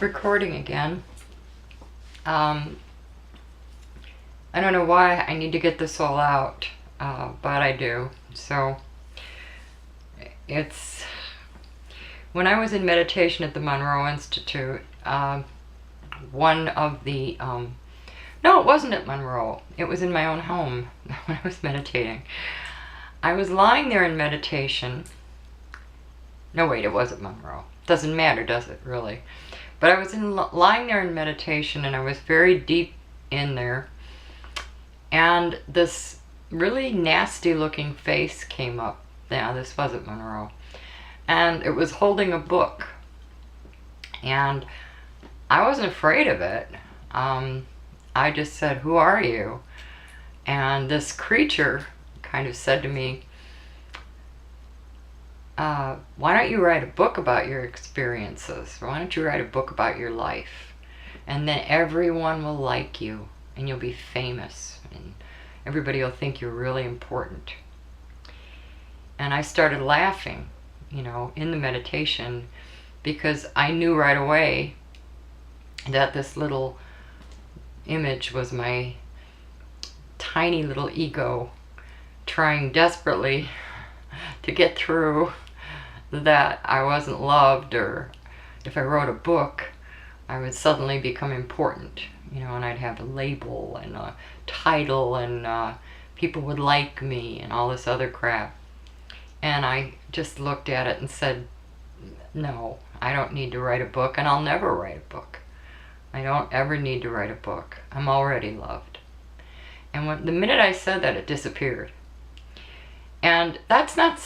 Recording again. I don't know why I need to get this all out, but I do. So it's when I was in meditation at the Monroe Institute, one of the no, it wasn't at Monroe. It was in my own home when I was meditating. I was lying there in meditation. No, wait, it was at Monroe. Doesn't matter, does it, really? But I was lying there in meditation, and I was very deep in there. And this really nasty-looking face came up. Yeah, this was at Monroe. And it was holding a book. And I wasn't afraid of it. I just said, "Who are you?" And this creature kind of said to me, why don't you write a book about your experiences? Why don't you write a book about your life? And then everyone will like you, and you'll be famous, and everybody will think you're really important. And I started laughing, in the meditation, because I knew right away that this little image was my tiny little ego trying desperately to get through that I wasn't loved, or if I wrote a book, I would suddenly become important, and I'd have a label and a title, and people would like me and all this other crap. And I just looked at it and said, no, I don't need to write a book, and I'll never write a book. I don't ever need to write a book. I'm already loved. And the minute I said that, it disappeared. And that's not,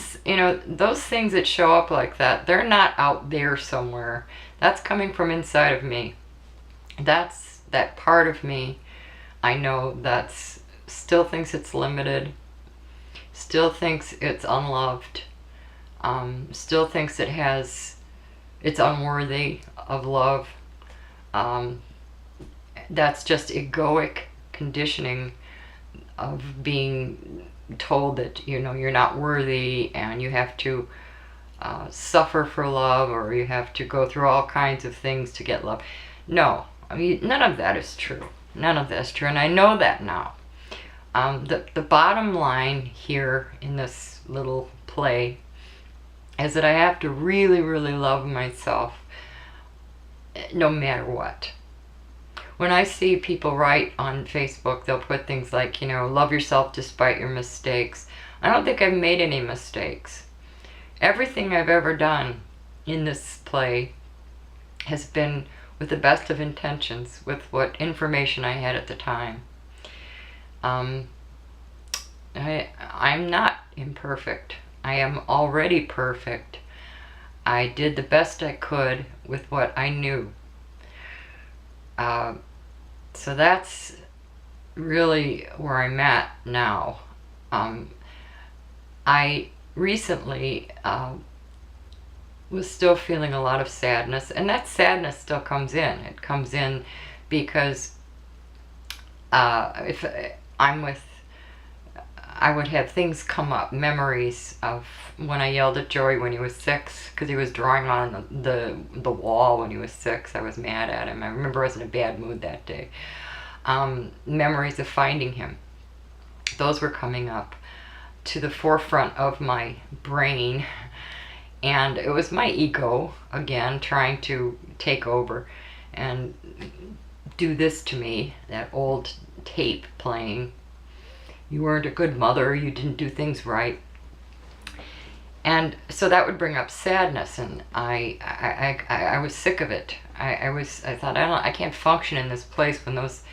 those things that show up like that, they're not out there somewhere. That's coming from inside of me. That's that part of me, I know, that's still thinks it's limited, still thinks it's unloved, still thinks it's unworthy of love. That's just egoic conditioning of being told that you're not worthy, and you have to suffer for love, or you have to go through all kinds of things to get love. No, none of that is true. None of that is true, and I know that now. The bottom line here in this little play is that I have to really, really love myself, no matter what. When I see people write on Facebook, they'll put things like, love yourself despite your mistakes. I don't think I've made any mistakes. Everything I've ever done in this play has been with the best of intentions, with what information I had at the time. I'm not imperfect. I am already perfect. I did the best I could with what I knew. So that's really where I'm at now. I recently was still feeling a lot of sadness, and that sadness still comes in. It comes in because if I'm with, I would have things come up, memories of when I yelled at JOeY when he was 6, because he was drawing on the wall when he was 6. I was mad at him. I remember I was in a bad mood that day. Memories of finding him. Those were coming up to the forefront of my brain, and it was my ego, again, trying to take over and do this to me, that old tape playing. You weren't a good mother, you didn't do things right. And so that would bring up sadness, and I was sick of it. I thought, I can't function in this place when those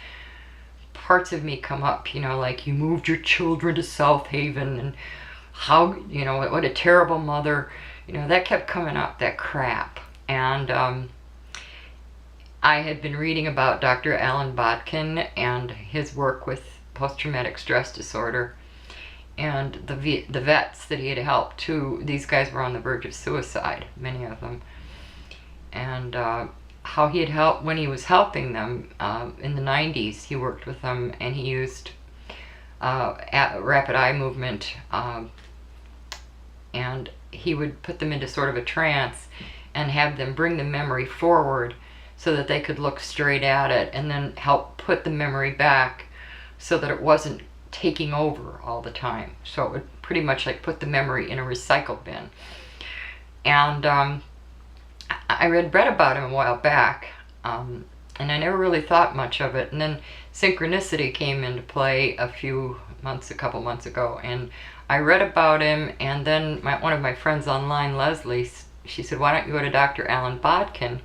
parts of me come up, like you moved your children to South Haven, and how, what a terrible mother, that kept coming up, that crap. And I had been reading about Dr. Alan Botkin and his work with post-traumatic stress disorder, and the vets that he had helped too. These guys were on the verge of suicide, many of them, and how he had helped when he was helping them in the 90s. He worked with them, and he used rapid eye movement, and he would put them into sort of a trance, and have them bring the memory forward so that they could look straight at it, and then help put the memory back so that it wasn't taking over all the time. So it would pretty much like put the memory in a recycle bin. And I read about him a while back, and I never really thought much of it. And then synchronicity came into play a couple months ago, and I read about him. And then one of my friends online, Leslie, she said, "Why don't you go to Dr. Alan Bodkin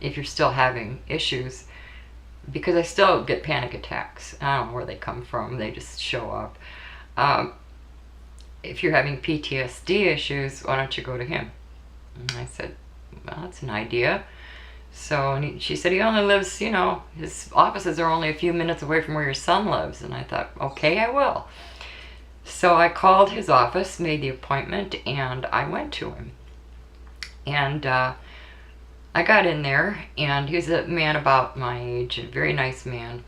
if you're still having issues?" Because I still get panic attacks. I don't know where they come from. They just show up. If you're having PTSD issues, why don't you go to him? And I said, well, that's an idea. So she said, he only lives, his offices are only a few minutes away from where your son lives. And I thought, okay, I will. So I called his office, made the appointment, and I went to him. And I got in there, and he's a man about my age, a very nice man.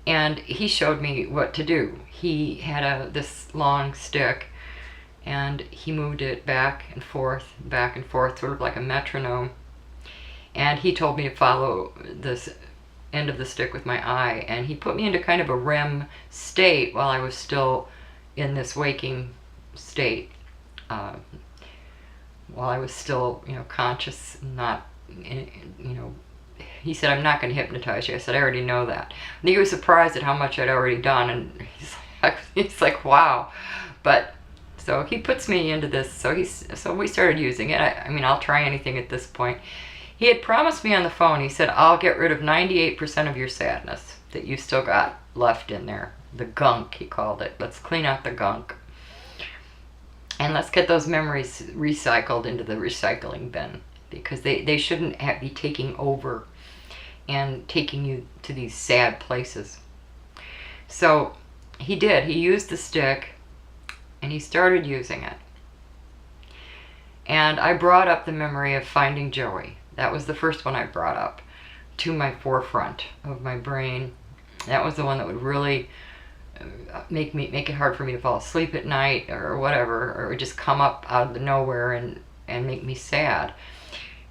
And he showed me what to do. He had this long stick, and he moved it back and forth, sort of like a metronome. And he told me to follow this end of the stick with my eye, and he put me into kind of a REM state while I was still in this waking state. While I was still, conscious, not, he said, I'm not going to hypnotize you. I said, I already know that. And he was surprised at how much I'd already done, and he's like, wow. But, so he puts me into this, so we started using it. I'll try anything at this point. He had promised me on the phone, he said, I'll get rid of 98% of your sadness that you still got left in there. The gunk, he called it. Let's clean out the gunk. And let's get those memories recycled into the recycling bin, because they shouldn't be taking over and taking you to these sad places. So he did. He used the stick, and he started using it. And I brought up the memory of finding JOeY. That was the first one I brought up to my forefront of my brain. That was the one that would really make it hard for me to fall asleep at night or whatever, or just come up out of the nowhere and make me sad.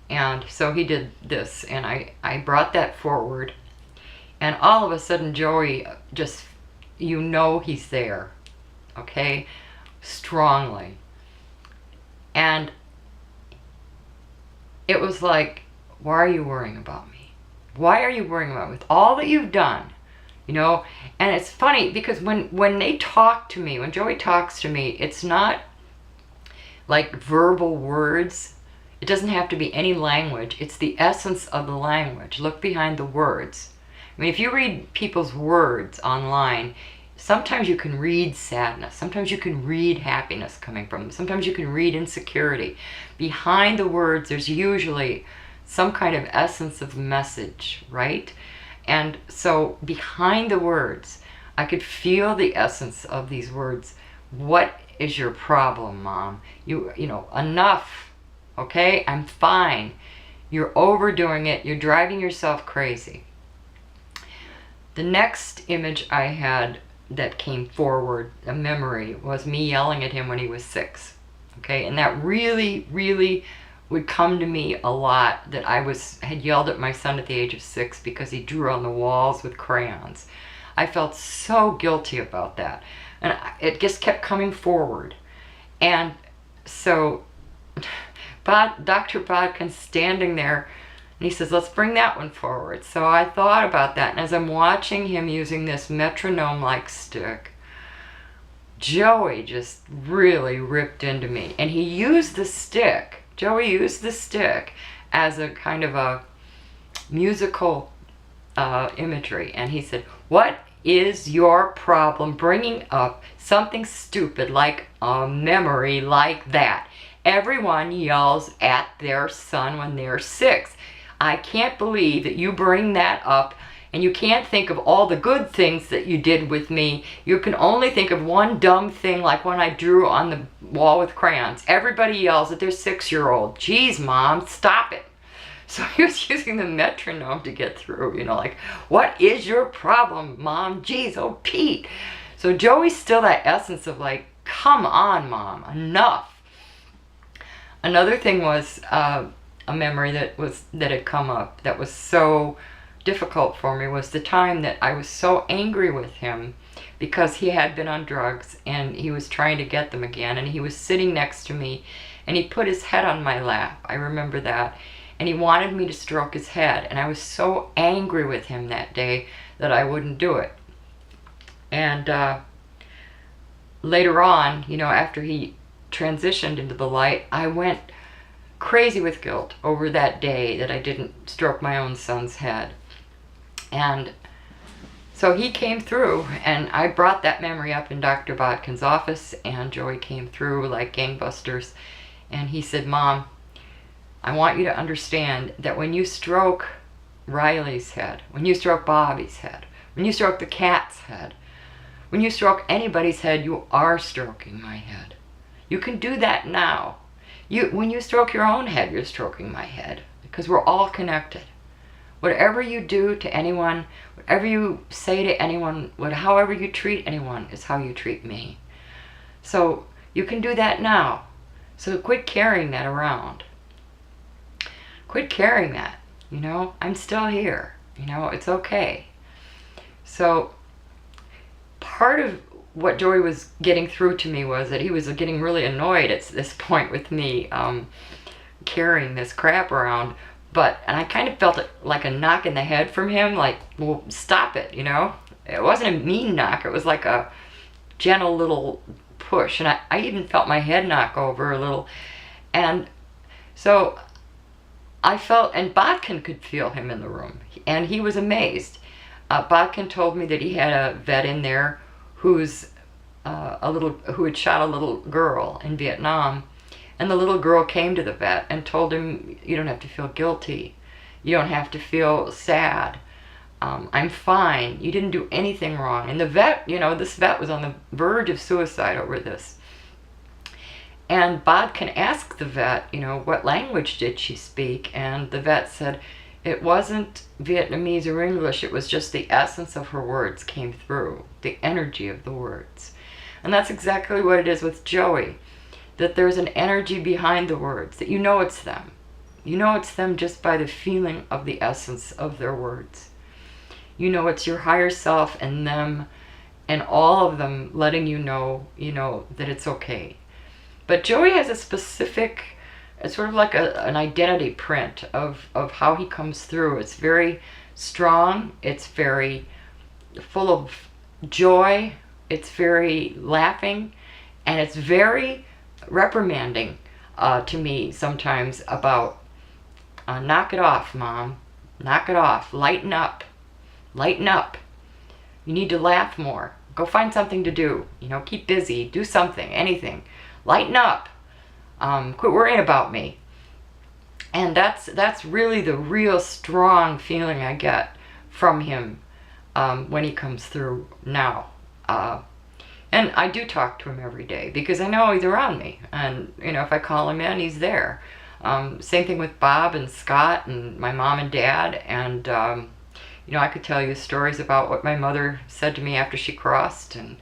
And so he did this, and I brought that forward, and all of a sudden JOeY just, he's there, okay, strongly. And it was like, why are you worrying about me? Why are you worrying about me with all that you've done? And it's funny because when they talk to me, when JOeY talks to me, it's not like verbal words. It doesn't have to be any language. It's the essence of the language. Look behind the words. If you read people's words online, sometimes you can read sadness. Sometimes you can read happiness coming from them. Sometimes you can read insecurity. Behind the words, there's usually some kind of essence of message, right? And so behind the words, I could feel the essence of these words. What is your problem, Mom? Enough, okay? I'm fine. You're overdoing it. You're driving yourself crazy. The next image I had that came forward, a memory, was me yelling at him when he was 6, okay? And that really, really would come to me a lot, that I had yelled at my son at the age of 6 because he drew on the walls with crayons. I felt so guilty about that, and it just kept coming forward. And so Dr. Bodkin's standing there, and he says, let's bring that one forward. So I thought about that, and as I'm watching him using this metronome-like stick, JOeY just really ripped into me. And he used the stick, JOeY used the stick as a kind of a musical imagery. And he said, what is your problem bringing up something stupid like a memory like that? Everyone yells at their son when they're 6. I can't believe that you bring that up, and you can't think of all the good things that you did with me. You can only think of one dumb thing, like when I drew on the wall with crayons. Everybody yells at their 6-year-old. Geez, Mom, stop it. So he was using the metronome to get through, like, what is your problem, Mom? Geez, oh, Pete. So JOeY's still that essence of like, come on, Mom, enough. Another thing was a memory that had come up that was so difficult for me was the time that I was so angry with him because he had been on drugs and he was trying to get them again, and he was sitting next to me and he put his head on my lap. I remember that. And he wanted me to stroke his head, and I was so angry with him that day that I wouldn't do it. And later on, after he transitioned into the light, I went crazy with guilt over that day that I didn't stroke my own son's head. And so he came through, and I brought that memory up in Dr. Botkin's office, and JOeY came through like gangbusters, and he said, "Mom, I want you to understand that when you stroke Riley's head, when you stroke Bobby's head, when you stroke the cat's head, when you stroke anybody's head, you are stroking my head. You can do that now. When you stroke your own head, you're stroking my head, because we're all connected. Whatever you do to anyone, whatever you say to anyone, however you treat anyone is how you treat me. So you can do that now. So quit carrying that around. Quit carrying that. I'm still here. It's okay." So part of what JOeY was getting through to me was that he was getting really annoyed at this point with me carrying this crap around. And I kind of felt it like a knock in the head from him, like, well, stop it, It wasn't a mean knock. It was like a gentle little push. And I even felt my head knock over a little. And so I felt, and Botkin could feel him in the room, and he was amazed. Botkin told me that he had a vet in there who had shot a little girl in Vietnam, and the little girl came to the vet and told him, "You don't have to feel guilty. You don't have to feel sad. I'm fine. You didn't do anything wrong." And the vet, this vet was on the verge of suicide over this. And Bodkin asked the vet, what language did she speak? And the vet said it wasn't Vietnamese or English. It was just the essence of her words came through, the energy of the words. And that's exactly what it is with JOeY, that there's an energy behind the words, that it's them. It's them just by the feeling of the essence of their words. It's your higher self and them, and all of them letting you know, that it's okay. But JOeY has a specific, it's sort of like an identity print of how he comes through. It's very strong. It's very full of joy. It's very laughing. And it's very reprimanding to me sometimes about, knock it off, Mom. Knock it off. Lighten up. Lighten up. You need to laugh more. Go find something to do. Keep busy. Do something. Anything. Lighten up. Quit worrying about me. And that's really the real strong feeling I get from him when he comes through now. And I do talk to him every day because I know he's around me. And, if I call him in, he's there. Same thing with Bob and Scott and my mom and dad. And, I could tell you stories about what my mother said to me after she crossed. And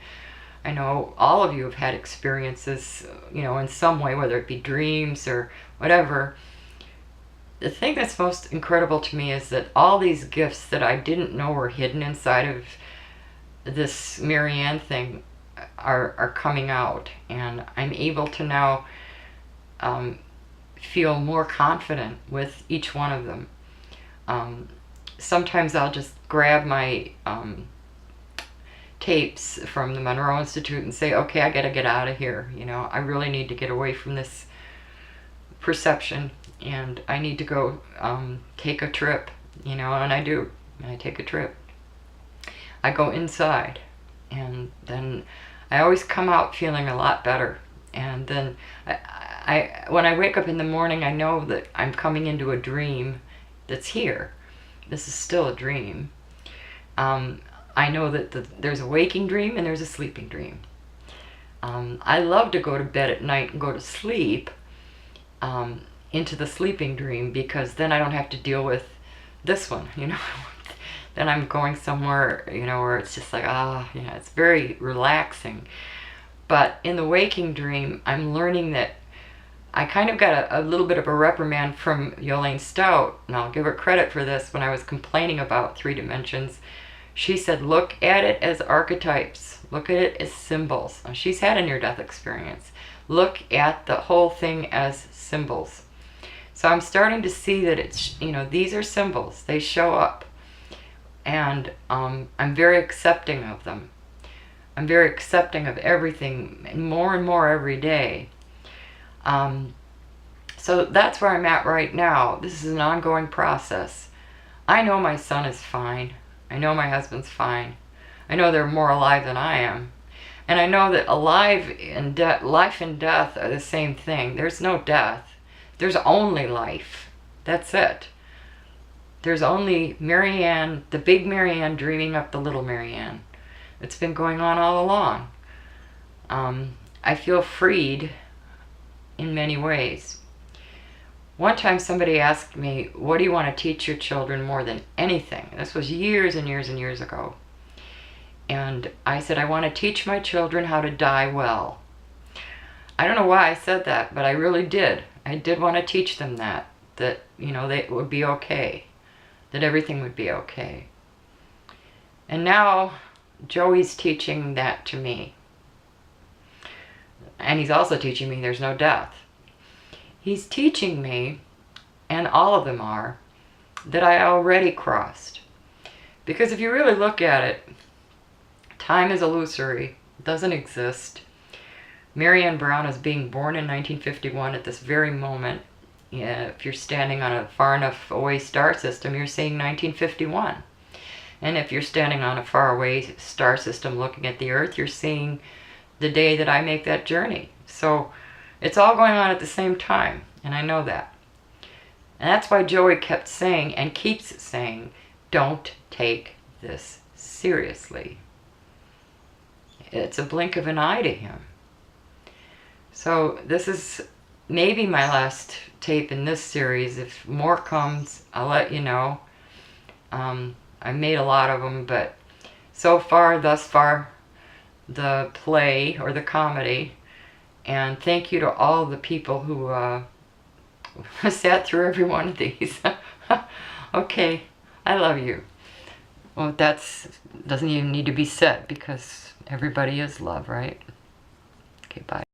I know all of you have had experiences, in some way, whether it be dreams or whatever. The thing that's most incredible to me is that all these gifts that I didn't know were hidden inside of this Marianne thing are coming out, and I'm able to now feel more confident with each one of them. Sometimes I'll just grab my tapes from the Monroe Institute and say, okay, I gotta get out of here. I really need to get away from this perception, and I need to go take a trip, and I do. And I take a trip. I go inside, and then I always come out feeling a lot better. And then when I wake up in the morning, I know that I'm coming into a dream that's here. This is still a dream. I know that there's a waking dream and there's a sleeping dream. I love to go to bed at night and go to sleep into the sleeping dream, because then I don't have to deal with this one, Then I'm going somewhere, where it's just like, it's very relaxing. But in the waking dream, I'm learning that I kind of got a little bit of a reprimand from Yolene Stout, and I'll give her credit for this. When I was complaining about 3 dimensions, she said, look at it as archetypes. Look at it as symbols. Now, she's had a near-death experience. Look at the whole thing as symbols. So I'm starting to see that it's, these are symbols. They show up. And I'm very accepting of them. I'm very accepting of everything, more and more every day. So that's where I'm at right now. This is an ongoing process. I know my son is fine. I know my husband's fine. I know they're more alive than I am. And I know that life and death are the same thing. There's no death. There's only life. That's it. There's only Marianne, the big Marianne, dreaming up the little Marianne. It's been going on all along. I feel freed in many ways. One time somebody asked me, what do you want to teach your children more than anything? This was years and years and years ago. And I said, I want to teach my children how to die well. I don't know why I said that, but I really did. I did want to teach them that they would be okay, that everything would be okay. And now JOeY's teaching that to me. And he's also teaching me there's no death. He's teaching me, and all of them are, that I already crossed. Because if you really look at it, time is illusory. It doesn't exist. Marianne Brown is being born in 1951 at this very moment. Yeah, if you're standing on a far enough away star system, you're seeing 1951. And if you're standing on a far away star system looking at the Earth, you're seeing the day that I make that journey. So it's all going on at the same time, and I know that. And that's why JOeY kept saying, and keeps saying, don't take this seriously. It's a blink of an eye to him. So this is maybe my last tape in this series. If more comes, I'll let you know. I made a lot of them, but thus far, the play or the comedy. And thank you to all the people who sat through every one of these. Okay, I love you. Well, doesn't even need to be said, because everybody is love, right? Okay, bye.